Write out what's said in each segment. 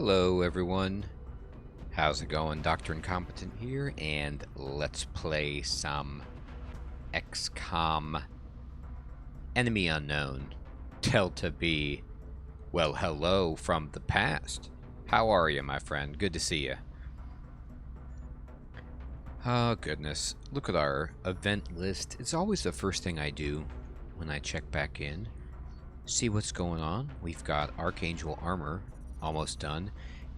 Hello everyone, how's it going? Dr. Incompetent here, and let's play some XCOM Enemy Unknown. Delta B. Well, hello from the past. How are you, my friend? Good to see you. Oh goodness, look at our event list. It's always the first thing I do when I check back in. See what's going on. We've got Archangel Armor almost done,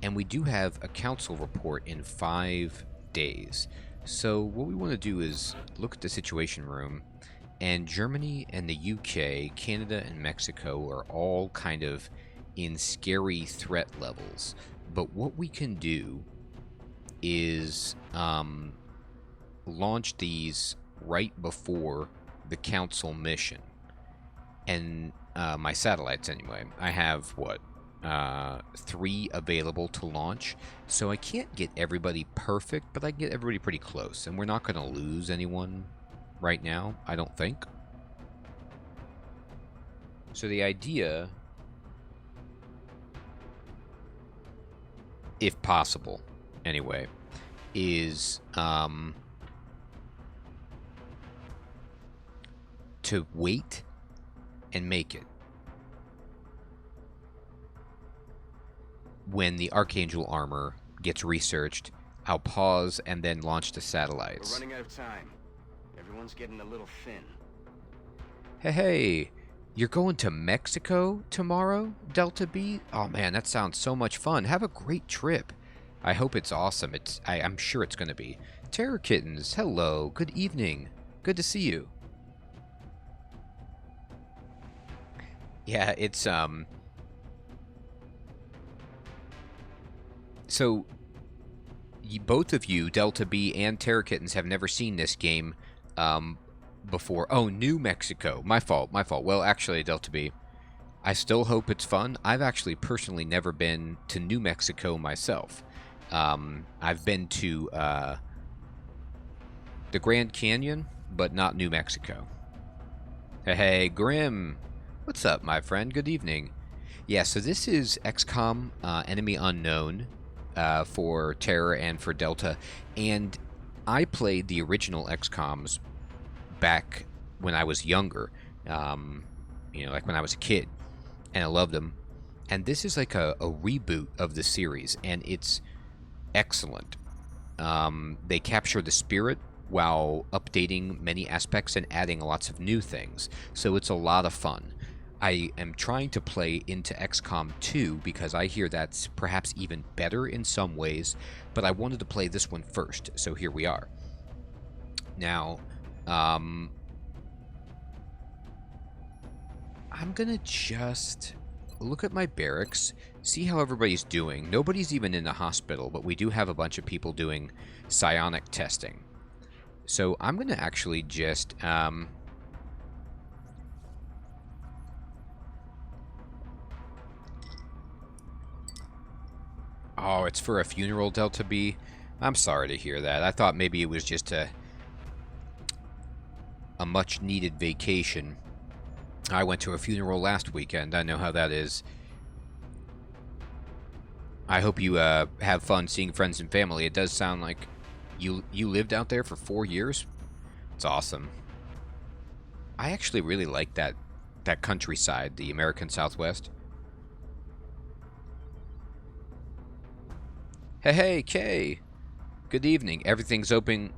and we do have a council report in 5 days. So what we want to do is look at the situation room, and Germany and the UK, Canada and Mexico are all kind of in scary threat levels. But what we can do is launch these right before the council mission. And my satellites anyway. I have, what, 3 available to launch. So I can't get everybody perfect, but I can get everybody pretty close. And we're not going to lose anyone right now, I don't think. So the idea, if possible, anyway, is to wait and make it. When the Archangel armor gets researched, I'll pause and then launch the satellites. We're running out of time. Everyone's getting a little thin. Hey, you're going to Mexico tomorrow, Delta B? Oh man, that sounds so much fun. Have a great trip. I hope it's awesome. I'm sure it's going to be. Terror Kittens, hello. Good evening. Good to see you. Yeah, it's so both of you, Delta B and Terror Kittens, have never seen this game before. Oh, New Mexico. My fault. Well, actually, Delta B, I still hope it's fun. I've actually personally never been to New Mexico myself. I've been to the Grand Canyon, but not New Mexico. Hey, Grim. What's up, my friend? Good evening. Yeah, so this is XCOM Enemy Unknown for Terror and for Delta. And I played the original XCOMs back when I was younger. Like when I was a kid. And I loved them. And this is like a reboot of the series. And it's excellent. They capture the spirit while updating many aspects and adding lots of new things. So it's a lot of fun. I am trying to play into XCOM 2 because I hear that's perhaps even better in some ways, but I wanted to play this one first, so here we are. Now, I'm gonna just look at my barracks, see how everybody's doing. Nobody's even in the hospital, but we do have a bunch of people doing psionic testing. So I'm gonna actually just oh, it's for a funeral, Delta B? I'm sorry to hear that. I thought maybe it was just a much-needed vacation. I went to a funeral last weekend. I know how that is. I hope you have fun seeing friends and family. It does sound like you lived out there for 4 years. It's awesome. I actually really like that countryside, the American Southwest. Hey, Kay. Good evening. Everything's opening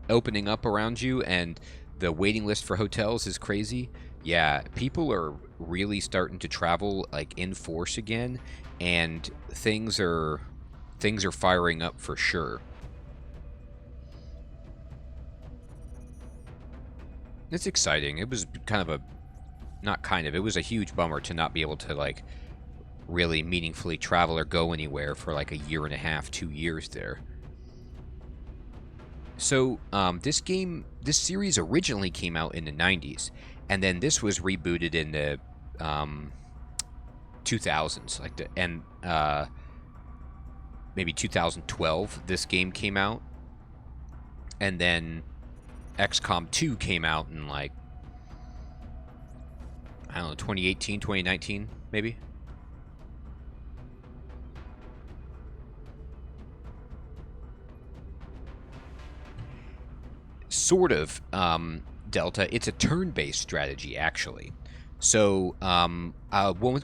up around you, and the waiting list for hotels is crazy. Yeah, people are really starting to travel like in force again, and things are firing up for sure. It's exciting. It was it was a huge bummer to not be able to like really meaningfully travel or go anywhere for like a year and a half, 2 years there. So this series originally came out in the 90s, and then this was rebooted in the 2000s, maybe 2012. This game came out, and then XCOM 2 came out in like, I don't know, 2018, 2019, maybe. sort of, Delta. It's a turn-based strategy, actually. So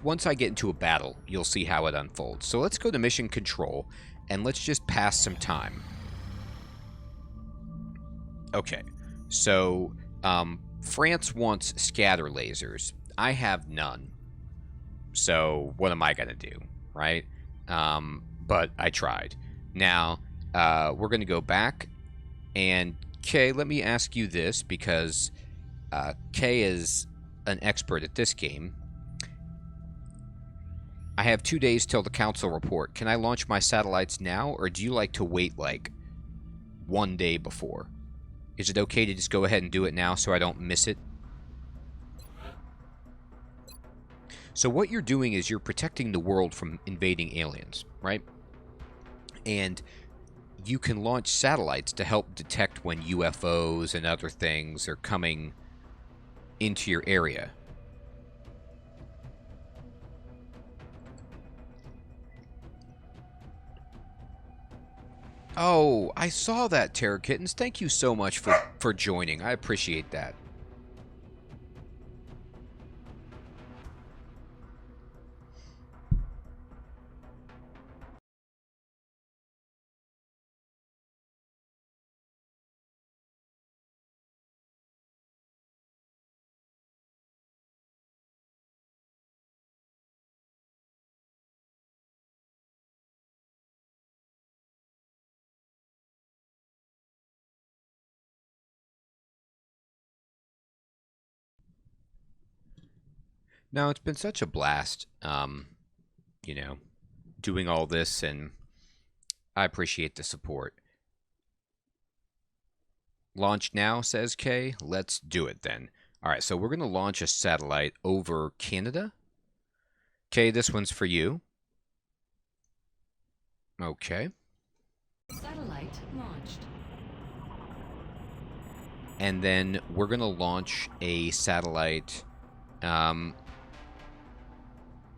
once I get into a battle, you'll see how it unfolds. So let's go to mission control, and let's just pass some time. Okay, so France wants scatter lasers. I have none. So what am I going to do, right? But I tried. Now, we're going to go back, and Kay, let me ask you this, because Kay is an expert at this game. I have 2 days till the council report. Can I launch my satellites now, or do you like to wait like 1 day before? Is it okay to just go ahead and do it now so I don't miss it? So what you're doing is you're protecting the world from invading aliens, right? And you can launch satellites to help detect when UFOs and other things are coming into your area. Oh, I saw that, Terror Kittens. Thank you so much for joining. I appreciate that. No, it's been such a blast, you know, doing all this, and I appreciate the support. Launch now, says Kay. Let's do it then. All right, so we're going to launch a satellite over Canada. Kay, this one's for you. Okay. Satellite launched. And then we're going to launch a satellite.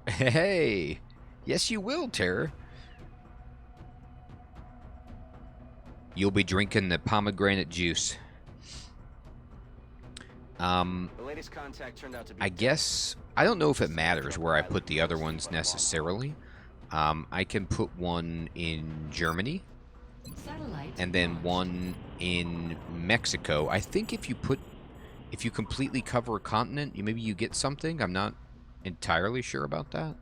Hey! Yes, you will, Terror. You'll be drinking the pomegranate juice. The latest contact turned out to be I guess I don't know if it matters where I put the other ones necessarily. I can put one in Germany, and then one in Mexico. I think if you completely cover a continent, maybe you get something. I'm not entirely sure about that.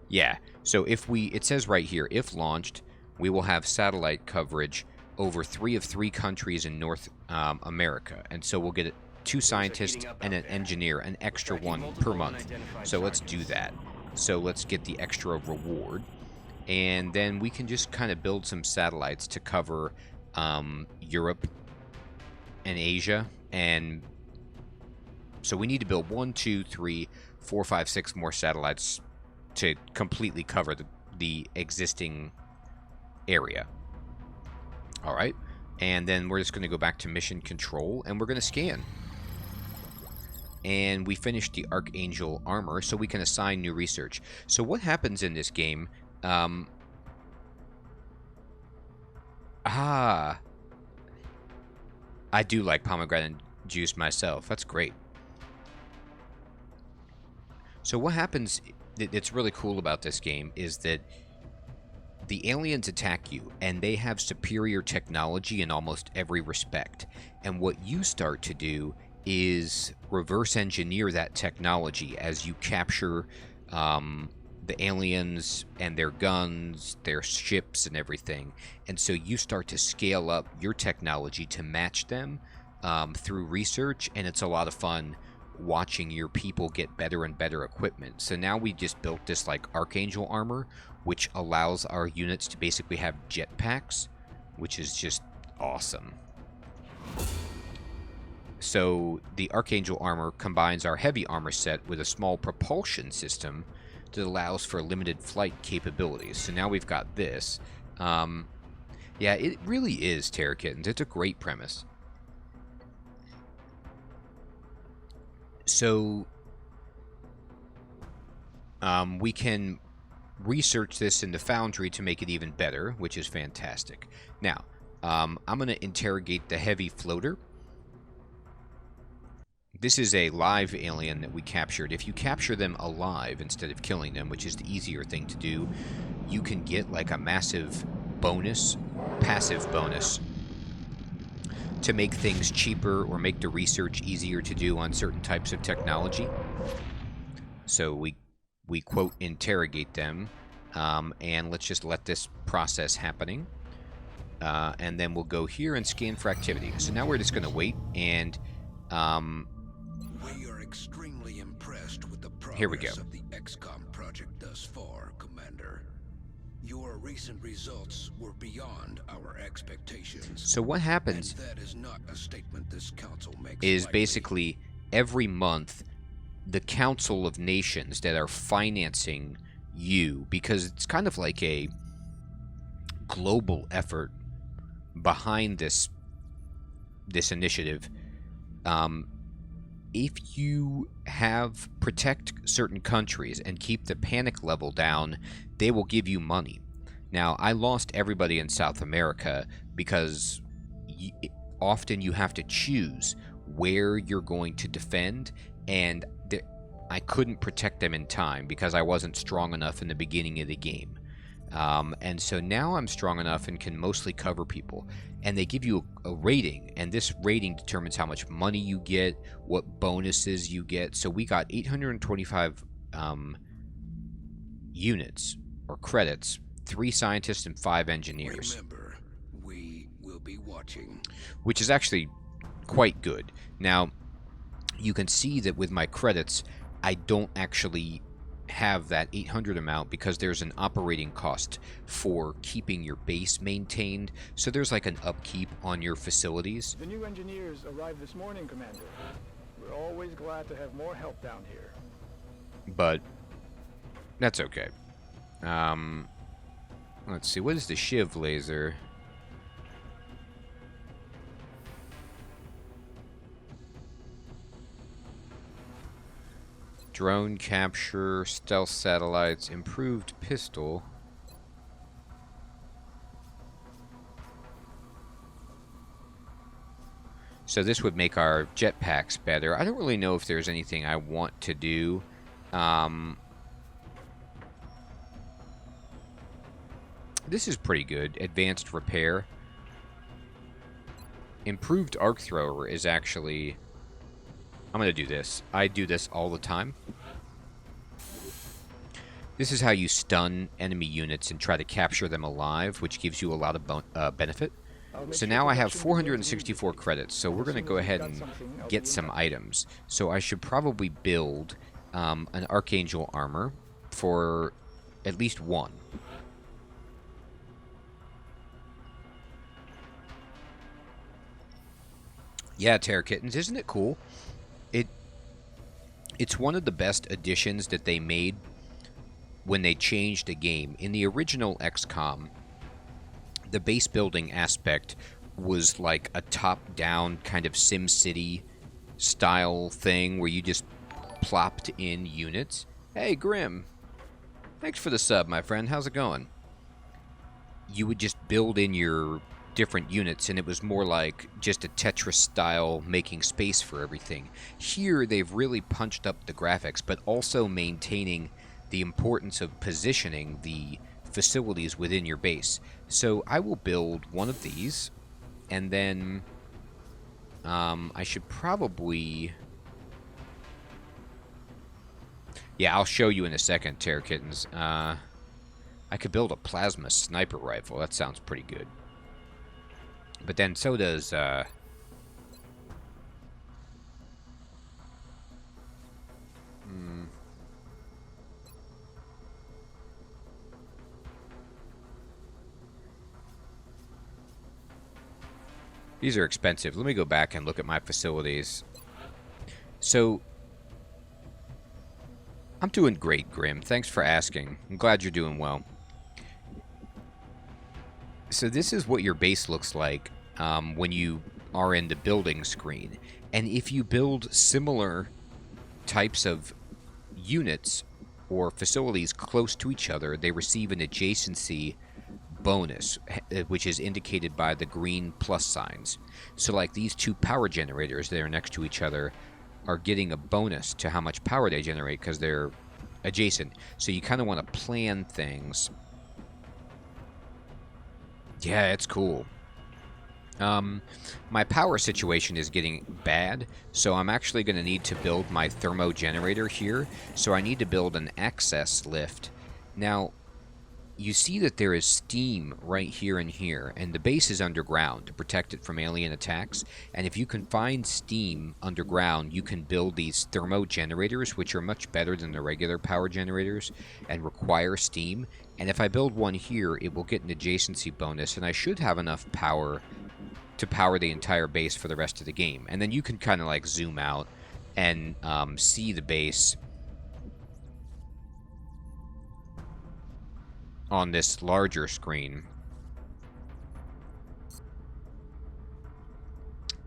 Yeah, so it says right here, if launched, we will have satellite coverage over 3 of 3 countries in North America. And so we'll get 2 scientists and an engineer, an extra one per month. So let's do that. So let's get the extra reward. And then we can just kind of build some satellites to cover Europe and Asia. And so we need to build 1, 2, 3, 4, 5, 6 more satellites to completely cover the existing area. All right, and then we're just going to go back to mission control, and we're going to scan. And we finished the Archangel armor, so we can assign new research. So what happens in this game? I do like pomegranate juice myself. That's great. So what happens that's really cool about this game is that the aliens attack you, and they have superior technology in almost every respect. And what you start to do is reverse engineer that technology as you capture the aliens and their guns, their ships, and everything. And so you start to scale up your technology to match them through research, and it's a lot of fun watching your people get better and better equipment. So now we just built this like Archangel armor, which allows our units to basically have jetpacks, which is just awesome. So the Archangel armor combines our heavy armor set with a small propulsion system that allows for limited flight capabilities. So now we've got this. Yeah, it really is, Terror Kittens. It's a great premise. So we can research this in the Foundry to make it even better, which is fantastic. Now, I'm going to interrogate the heavy floater. This is a live alien that we captured. If you capture them alive instead of killing them, which is the easier thing to do, you can get like a massive bonus, passive bonus, to make things cheaper or make the research easier to do on certain types of technology. So we quote interrogate them, and let's just let this process happening. And then we'll go here and scan for activity. So now we're just going to wait, and we are extremely impressed with the here we go. progress of the XCOM project thus far, Commander. Your recent results were beyond our expectations. So what happens And that is not a statement this council makes is lightly. basically every month the Council of Nations that are financing you, because it's kind of like a global effort behind this initiative. If you protect certain countries and keep the panic level down, they will give you money. Now, I lost everybody in South America because often you have to choose where you're going to defend, and I couldn't protect them in time because I wasn't strong enough in the beginning of the game. And so now I'm strong enough and can mostly cover people. And they give you a rating, and this rating determines how much money you get, what bonuses you get. So we got 825 units or credits, 3 scientists and 5 engineers. Remember, we will be watching. Which is actually quite good. Now, you can see that with my credits, I don't actually have that 800 amount because there's an operating cost for keeping your base maintained. So there's like an upkeep on your facilities. The new engineers arrived this morning, Commander. We're always glad to have more help down here. But that's okay. Let's see, what is the Shiv laser? Drone capture, stealth satellites, improved pistol. So this would make our jetpacks better. I don't really know if there's anything I want to do. This is pretty good. Advanced repair. Improved arc thrower is actually... I'm going to do this. I do this all the time. This is how you stun enemy units and try to capture them alive, which gives you a lot of benefit. So now I have 464 credits, so we're going to go ahead and get some items. So I should probably build an Archangel armor for at least one. Yeah, Terra Kittens, isn't it cool? It's one of the best additions that they made when they changed the game. In the original XCOM, the base building aspect was like a top-down kind of SimCity style thing where you just plopped in units. Hey, Grim. Thanks for the sub, my friend. How's it going? You would just build in your different units, and it was more like just a Tetris style making space for everything. Here they've really punched up the graphics, but also maintaining the importance of positioning the facilities within your base. So I will build one of these, and then I should probably... Yeah, I'll show you in a second, Terra Kittens. I could build a plasma sniper rifle. That sounds pretty good. But then so does... These are expensive. Let me go back and look at my facilities. So, I'm doing great, Grim. Thanks for asking. I'm glad you're doing well. So this is what your base looks like when you are in the building screen. And if you build similar types of units or facilities close to each other, they receive an adjacency bonus, which is indicated by the green plus signs. So like these two power generators that are next to each other are getting a bonus to how much power they generate because they're adjacent. So you kind of want to plan things. Yeah, it's cool. My power situation is getting bad, so I'm actually going to need to build my thermo generator here. So I need to build an access lift. Now, you see that there is steam right here and here, and the base is underground to protect it from alien attacks. And if you can find steam underground, you can build these thermo generators, which are much better than the regular power generators and require steam. And if I build one here, it will get an adjacency bonus, and I should have enough power to power the entire base for the rest of the game. And then you can kind of like zoom out and see the base on this larger screen.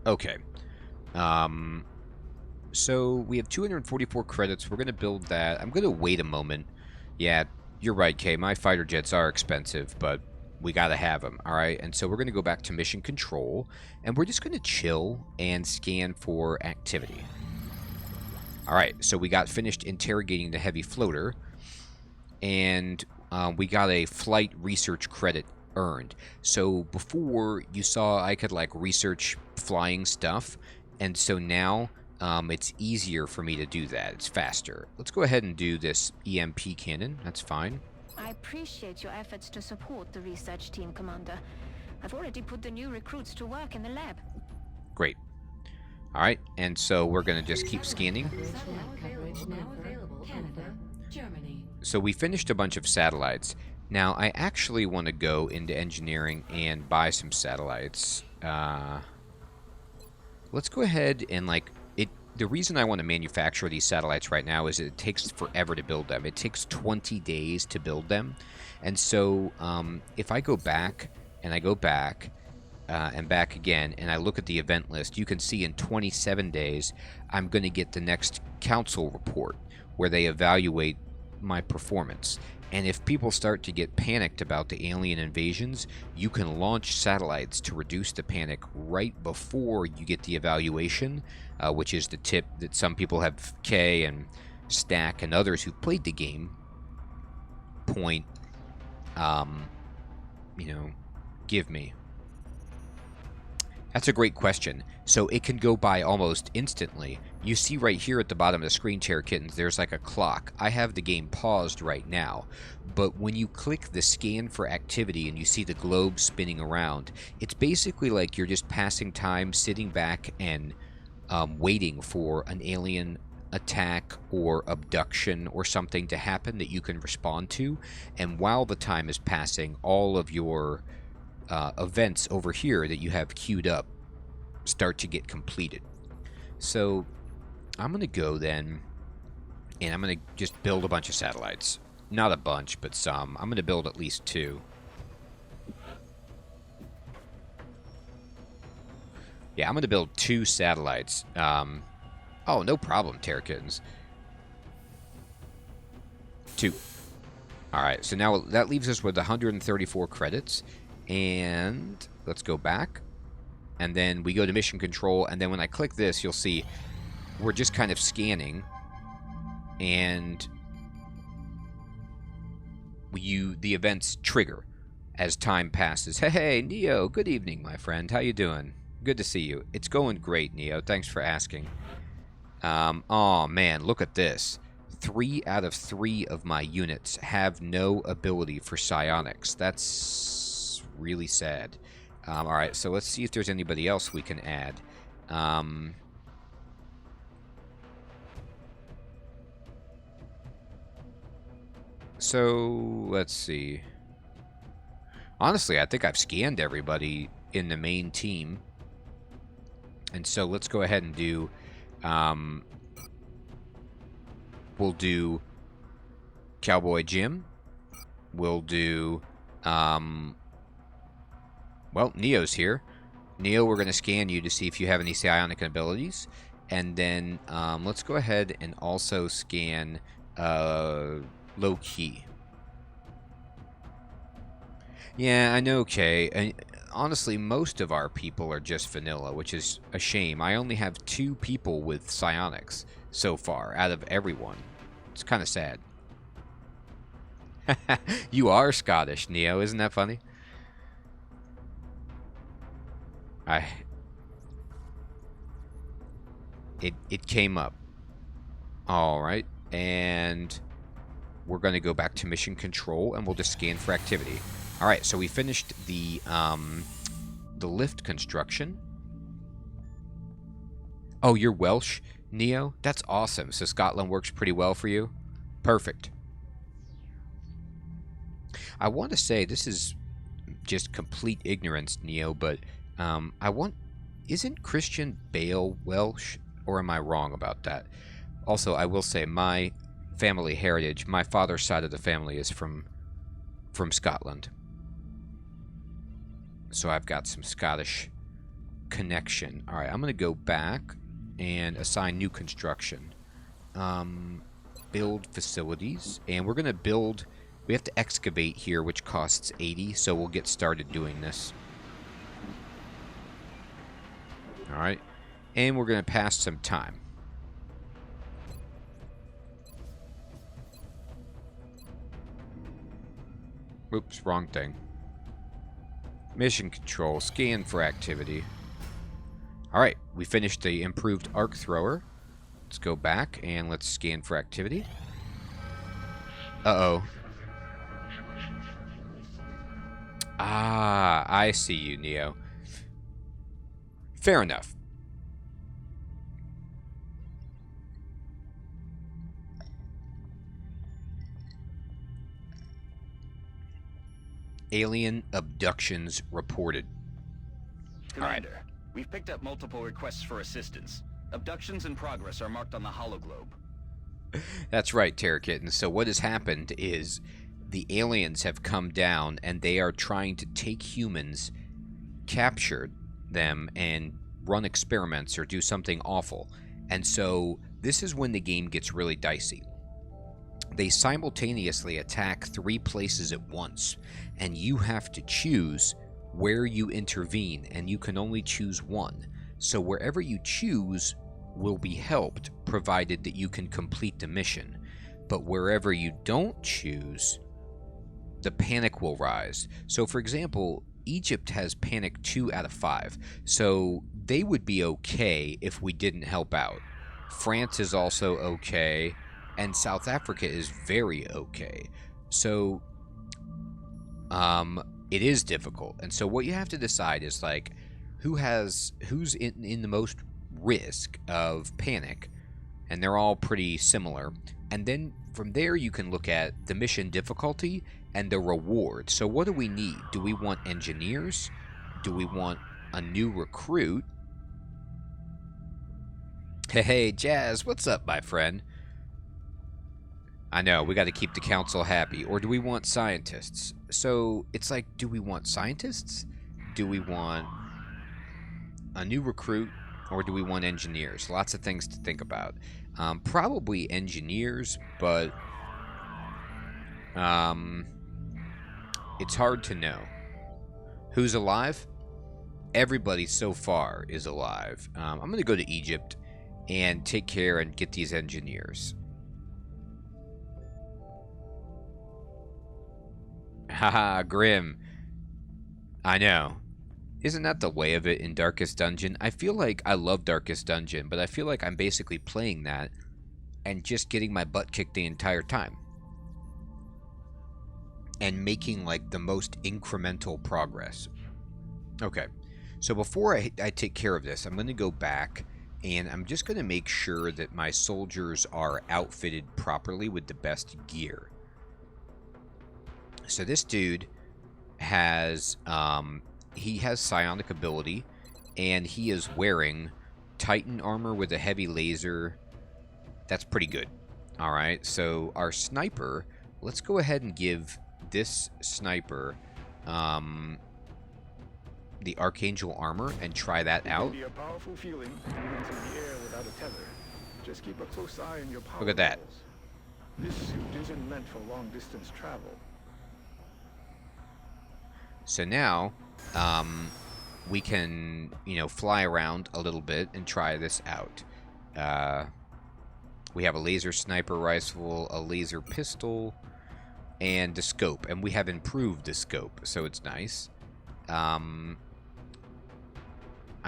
Okay. So we have 244 credits. We're going to build that. I'm going to wait a moment. Yeah, you're right, Kay. My fighter jets are expensive, but we got to have them. All right. And so we're going to go back to mission control, and we're just going to chill and scan for activity. All right. So we got finished interrogating the heavy floater, and we got a flight research credit earned. So before, you saw I could like research flying stuff, and so now it's easier for me to do that. It's faster. Let's go ahead and do this EMP cannon. That's fine. I appreciate your efforts to support the research team, Commander. I've already put the new recruits to work in the lab. Great. All right, and so we're going to just keep scanning. Satellite coverage now available. Canada, Germany. So we finished a bunch of satellites. Now, I actually want to go into engineering and buy some satellites. Let's go ahead and, like, the reason I want to manufacture these satellites right now is it takes forever to build them. It takes 20 days to build them. And so if I go back, and I go back, and back again, and I look at the event list, you can see in 27 days, I'm going to get the next council report where they evaluate my performance. And if people start to get panicked about the alien invasions, you can launch satellites to reduce the panic right before you get the evaluation, which is the tip that some people have, K and Stack and others who've played the game, give me. That's a great question. So it can go by almost instantly. You see right here at the bottom of the screen, Terror Kittens, there's like a clock. I have the game paused right now. But when you click the scan for activity and you see the globe spinning around, it's basically like you're just passing time, sitting back and waiting for an alien attack or abduction or something to happen that you can respond to. And while the time is passing, all of your events over here that you have queued up start to get completed. So I'm going to go then, and I'm going to just build a bunch of satellites. Not a bunch, but some. I'm going to build at least 2. Yeah, I'm going to build 2 satellites. Oh, no problem, Terror Kittens. 2. Alright, so now that leaves us with 134 credits. And let's go back. And then we go to mission control. And then when I click this, you'll see we're just kind of scanning. And the events trigger as time passes. Hey, Neo, good evening, my friend. How you doing? Good to see you. It's going great, Neo. Thanks for asking. Oh, man, look at this. 3 out of 3 of my units have no ability for psionics. That's really sad. Alright, so let's see if there's anybody else we can add. So, let's see. Honestly, I think I've scanned everybody in the main team. And so let's go ahead and do... we'll do Cowboy Jim. We'll do... well, Neo's here. Neo, we're going to scan you to see if you have any psionic abilities. And then let's go ahead and also scan low key. Yeah, I know, Kay. And honestly, most of our people are just vanilla, which is a shame. I only have 2 people with psionics so far out of everyone. It's kind of sad. You are Scottish, Neo. Isn't that funny? It came up. All right, and we're going to go back to mission control, and we'll just scan for activity. All right, so we finished the lift construction. Oh, you're Welsh, Neo? That's awesome. So Scotland works pretty well for you? Perfect. I want to say, this is just complete ignorance, Neo, but isn't Christian Bale Welsh, or am I wrong about that? Also, I will say, my family heritage, my father's side of the family is from Scotland. So I've got some Scottish connection. All right, I'm going to go back and assign new construction. Build facilities. And we're going to build... We have to excavate here, which costs 80, so we'll get started doing this. All right. And we're going to pass some time. Oops, wrong thing. Mission control, scan for activity. Alright, we finished the improved arc thrower. Let's go back and let's scan for activity. Uh-oh. Ah, I see you, Neo. Fair enough. Alien abductions reported. Commander, we've picked up multiple requests for assistance. Abductions in progress are marked on the hologlobe. That's right, Terror Kitten. So what has happened is the aliens have come down and they are trying to take humans, capture them, and run experiments or do something awful. And so this is when the game gets really dicey. They simultaneously attack 3 places at once, and you have to choose where you intervene, and you can only choose one. So wherever you choose will be helped, provided that you can complete the mission. But wherever you don't choose, the panic will rise. So for example, Egypt has panic 2 out of 5, so they would be okay if we didn't help out. France is also okay, and South Africa is very okay. So it is difficult. And so what you have to decide is, like, who's in the most risk of panic, and they're all pretty similar. And then from there you can look at the mission difficulty and the reward. So what do we need? Do we want engineers? Do we want a new recruit? Hey, Jazz, what's up, my friend? I know, we got to keep the council happy. Or do we want scientists? So it's like, do we want scientists? Do we want a new recruit? Or do we want engineers? Lots of things to think about. Probably engineers, but it's hard to know. Who's alive? Everybody so far is alive. I'm going to go to Egypt and take care and get these engineers. Haha, grim. I know. Isn't that the way of it in Darkest Dungeon? I feel like I love Darkest Dungeon, but I feel like I'm basically playing that and just getting my butt kicked the entire time. And making, like, the most incremental progress. Okay. So before I take care of this, I'm going to go back and I'm just going to make sure that my soldiers are outfitted properly with the best gear. So this dude has, he has psionic ability, and he is wearing Titan armor with a heavy laser. That's pretty good. Alright, so our sniper, let's go ahead and give this sniper the Archangel armor and try that out. Be a powerful feeling moving through the air without a tether. Just keep a close eye on your power Look at that. levels. This suit isn't meant for long-distance travel. So now, we can, fly around a little bit and try this out. We have a laser sniper rifle, a laser pistol, and the scope. And we have improved the scope, so it's nice. I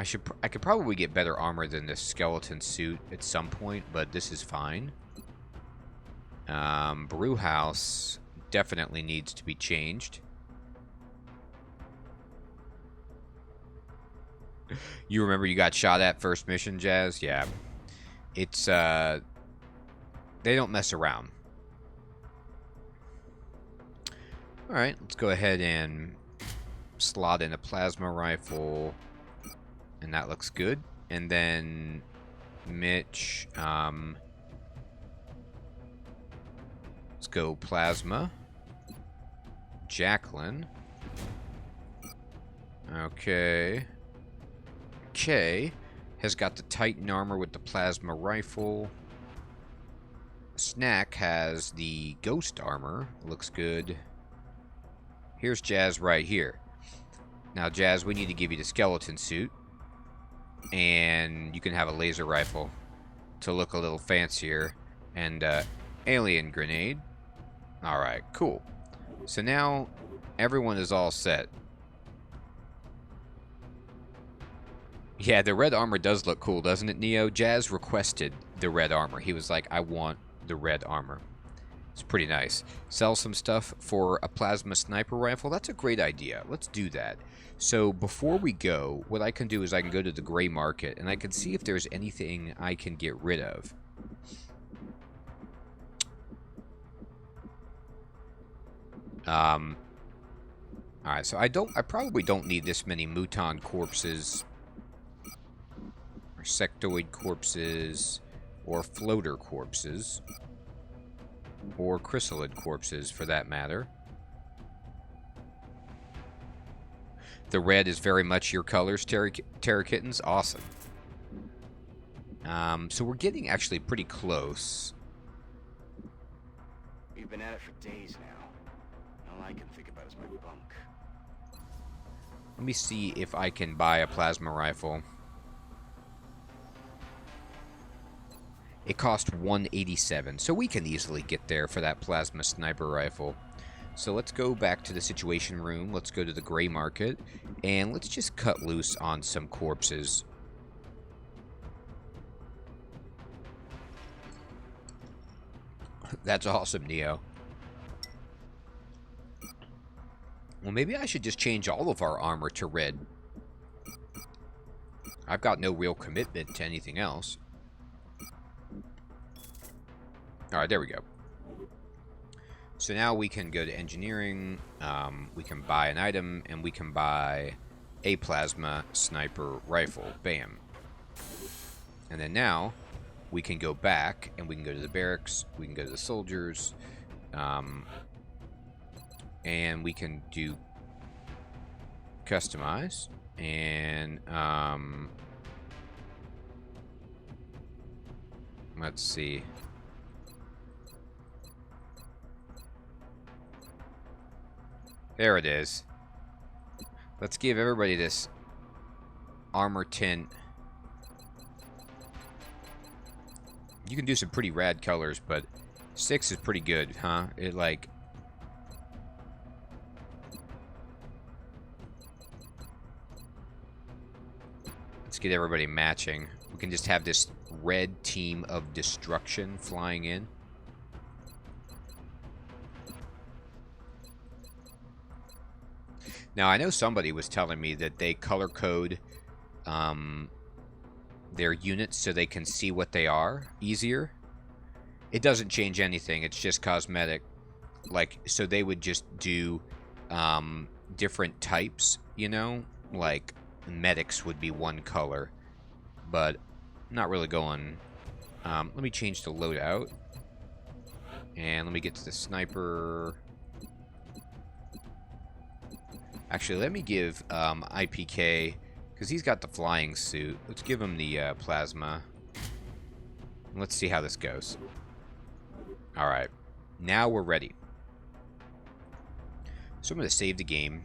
could probably get better armor than this skeleton suit at some point, but this is fine. Brew house definitely needs to be changed. You remember you got shot at first mission, Jazz? Yeah. It's, they don't mess around. Alright, let's go ahead and slot in a plasma rifle. And that looks good. And then Mitch, let's go plasma. Jacqueline. Okay. Kay has got the Titan armor with the plasma rifle. Snack has the ghost armor. Looks good. Here's Jazz right here. Now, Jazz, we need to give you the skeleton suit. And you can have a laser rifle to look a little fancier. And alien grenade. Alright, cool. So now everyone is all set. Yeah, the red armor does look cool, doesn't it, Neo? Jazz requested the red armor. He was like, I want the red armor. It's pretty nice. Sell some stuff for a plasma sniper rifle. That's a great idea. Let's do that. So before we go, what I can do is I can go to the gray market and I can see if there's anything I can get rid of. Alright, so I probably don't need this many muton corpses, or sectoid corpses, or floater corpses, or chrysalid corpses for that matter. The red is very much your colors, Terra Kittens. Awesome. So we're getting actually pretty close. We've been at it for days now. All I can think about is my bunk. Let me see if I can buy a plasma rifle. It cost $187, so we can easily get there for that plasma sniper rifle. So let's go back to the situation room. Let's go to the gray market, and let's just cut loose on some corpses. That's awesome, Neo. Well, maybe I should just change all of our armor to red. I've got no real commitment to anything else. Alright, there we go. So now we can go to engineering, we can buy an item, and we can buy a plasma sniper rifle. Bam. And then now, we can go back, and we can go to the barracks, we can go to the soldiers, and we can do customize, and, let's see. There it is. Let's give everybody this armor tint. You can do some pretty rad colors, but 6 is pretty good, huh? It like... Let's get everybody matching. We can just have this red team of destruction flying in. Now, I know somebody was telling me that they color code their units so they can see what they are easier. It doesn't change anything. It's just cosmetic. Like, so they would just do different types, you know? Like, medics would be one color. But not really going... let me change the loadout. And let me get to the sniper... Actually, let me give IPK, because he's got the flying suit. Let's give him the plasma. Let's see how this goes. Alright. Now we're ready. So I'm going to save the game.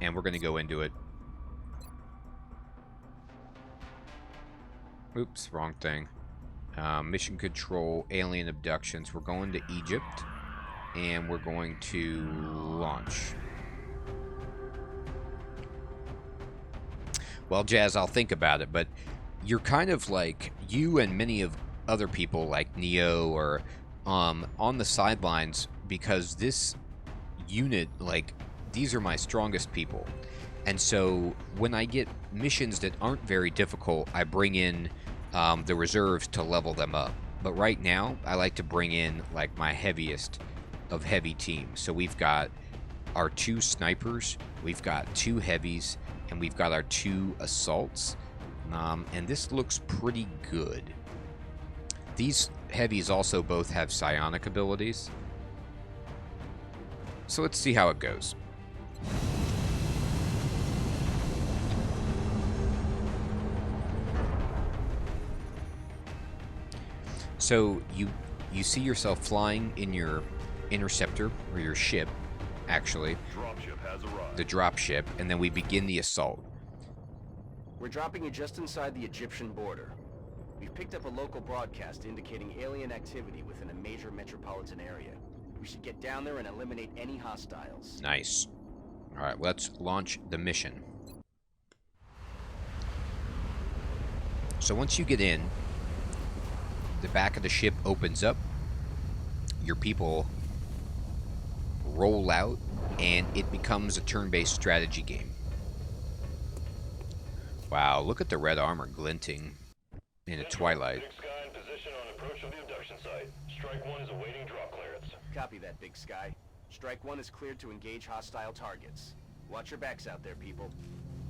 And we're going to go into it. Oops, wrong thing. Mission control, alien abductions. We're going to Egypt. And we're going to launch. Well, Jazz, I'll think about it, but you're kind of like, you and many of other people like Neo or on the sidelines, because this unit, like, these are my strongest people. And so when I get missions that aren't very difficult, I bring in the reserves to level them up. But right now, I like to bring in like my heaviest of heavy teams. So we've got our 2 snipers, we've got 2 heavies, and we've got our 2 assaults. And this looks pretty good. These heavies also both have psionic abilities. So let's see how it goes. So you see yourself flying in your interceptor, or your ship, actually. Dropship has arrived. The dropship, and then we begin the assault. We're dropping you just inside the Egyptian border. We've picked up a local broadcast indicating alien activity within a major metropolitan area. We should get down there and eliminate any hostiles. Nice. Alright, let's launch the mission. So once you get in, the back of the ship opens up, your people roll out, and it becomes a turn-based strategy game. Wow, look at the red armor glinting in the twilight. Big Sky in position on approach of the abduction site. Strike 1 is awaiting drop clearance. Copy that, Big Sky. Strike 1 is cleared to engage hostile targets. Watch your backs out there, people.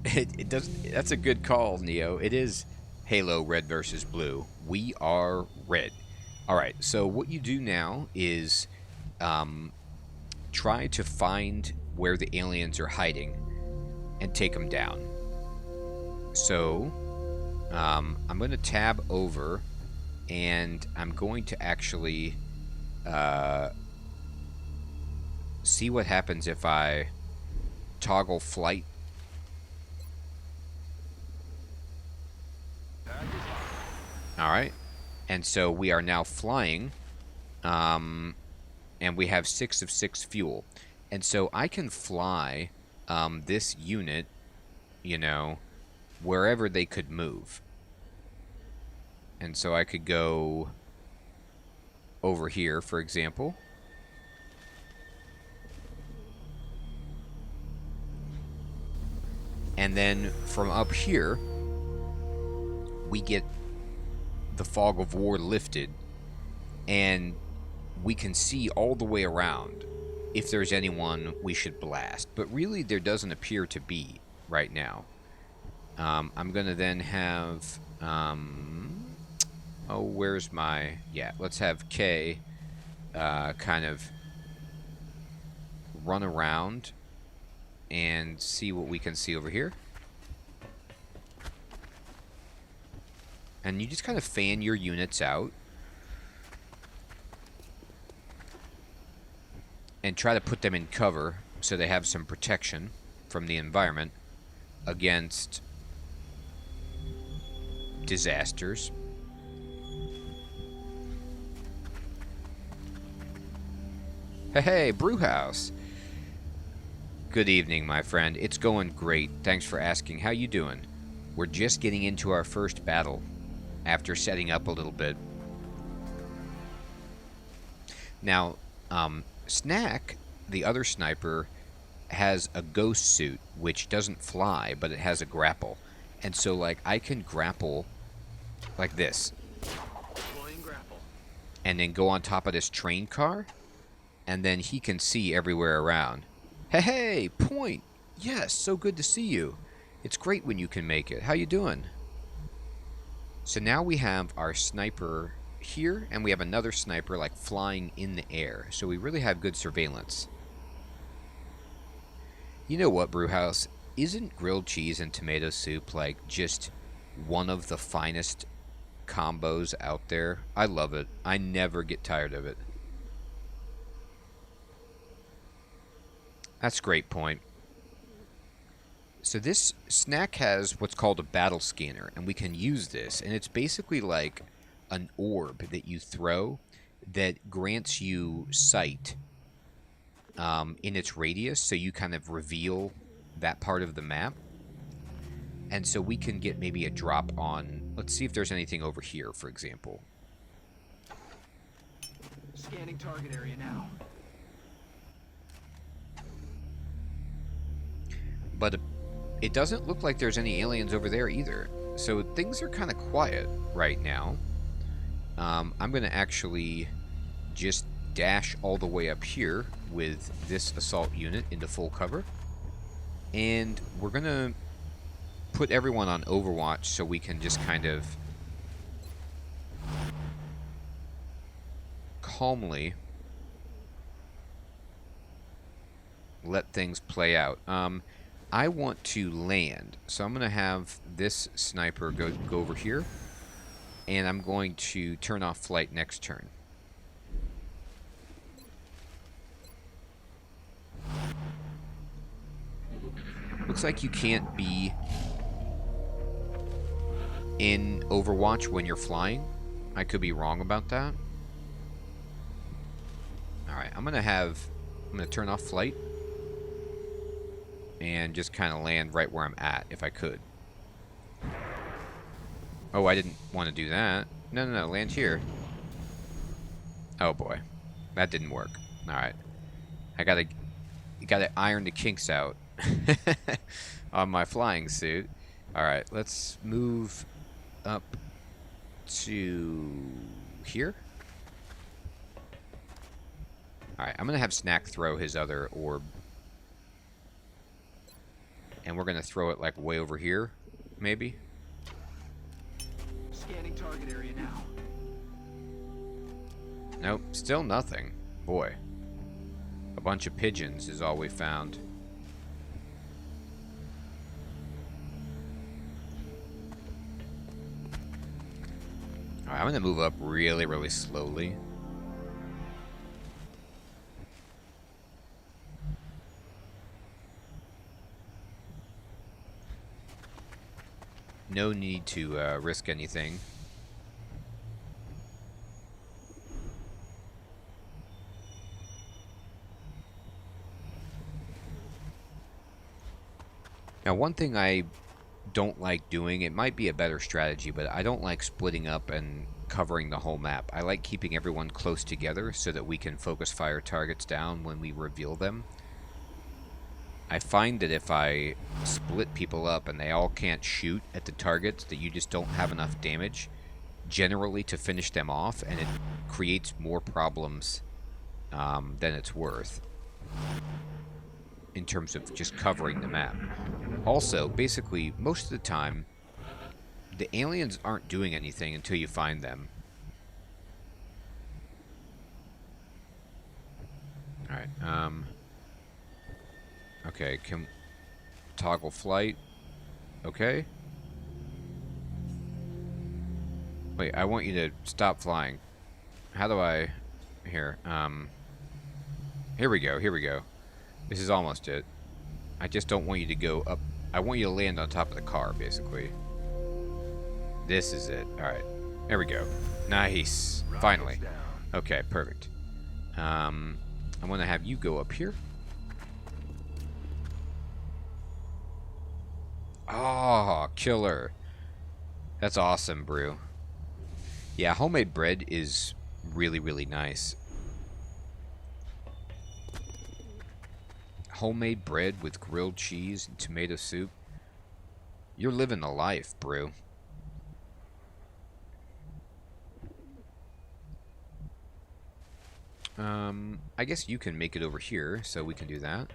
It does. That's a good call, Neo. It is Halo Red versus Blue. We are red. All right. So what you do now is try to find where the aliens are hiding and take them down. So I'm going to tab over, and I'm going to actually see what happens if I toggle flight. Alright, and so we are now flying, and we have 6 of 6 fuel. And so I can fly this unit, you know, wherever they could move. And so I could go over here, for example. And then from up here, we get the fog of war lifted, and we can see all the way around if there's anyone we should blast. But really, there doesn't appear to be right now. I'm going to then have... oh, where's my... Yeah, let's have K kind of run around and see what we can see over here. And you just kind of fan your units out and try to put them in cover so they have some protection from the environment against disasters. Hey, Brewhouse. Good evening, my friend. It's going great. Thanks for asking. How you doing? We're just getting into our first battle after setting up a little bit. Now, Snack, the other sniper, has a ghost suit, which doesn't fly, but it has a grapple. And so, like, I can grapple like this. And then go on top of this train car, and then he can see everywhere around. Hey, Point! Yes, so good to see you. It's great when you can make it. How you doing? So now we have our sniper here, and we have another sniper, like, flying in the air. So we really have good surveillance. You know what, Brewhouse? Isn't grilled cheese and tomato soup, like, just one of the finest combos out there. I love it. I never get tired of it. That's a great point. So this snack has what's called a battle scanner, and we can use this, and it's basically like an orb that you throw that grants you sight in its radius, so you kind of reveal that part of the map. And so we can get maybe a drop on, let's see if there's anything over here, for example. Scanning target area now. But it doesn't look like there's any aliens over there either. So things are kind of quiet right now. I'm going to actually just dash all the way up here with this assault unit into full cover. And we're going to put everyone on Overwatch so we can just kind of calmly let things play out. I want to land, so I'm going to have this sniper go over here, and I'm going to turn off flight next turn. Looks like you can't be in Overwatch when you're flying. I could be wrong about that. Alright, I'm going to turn off flight and just kind of land right where I'm at, if I could. Oh, I didn't want to do that. No, land here. Oh boy, that didn't work. Alright, I gotta iron the kinks out on my flying suit. Alright, let's move up to here. Alright, I'm gonna have Snack throw his other orb. And we're gonna throw it like way over here, maybe. Scanning target area now. Nope, still nothing. Boy. A bunch of pigeons is all we found. Alright, I'm gonna move up really, really slowly. No need to risk anything. Now, one thing I don't like doing, it might be a better strategy, but I don't like splitting up and covering the whole map. I like keeping everyone close together so that we can focus fire targets down when we reveal them. I find that if I split people up and they all can't shoot at the targets, that you just don't have enough damage generally to finish them off, and it creates more problems than it's worth in terms of just covering the map. Also, basically, most of the time, the aliens aren't doing anything until you find them. Alright, okay, can toggle flight. Okay. Wait, I want you to stop flying. How do I... Here, here we go. This is almost it. I just don't want you to go up. I want you to land on top of the car, basically. This is it. Alright. There we go. Nice. Finally. Okay, perfect. I'm going to have you go up here. Oh, killer. That's awesome, Brew. Yeah, homemade bread is really, really nice. Homemade bread with grilled cheese and tomato soup. You're living the life, Brew. I guess you can make it over here, so we can do that.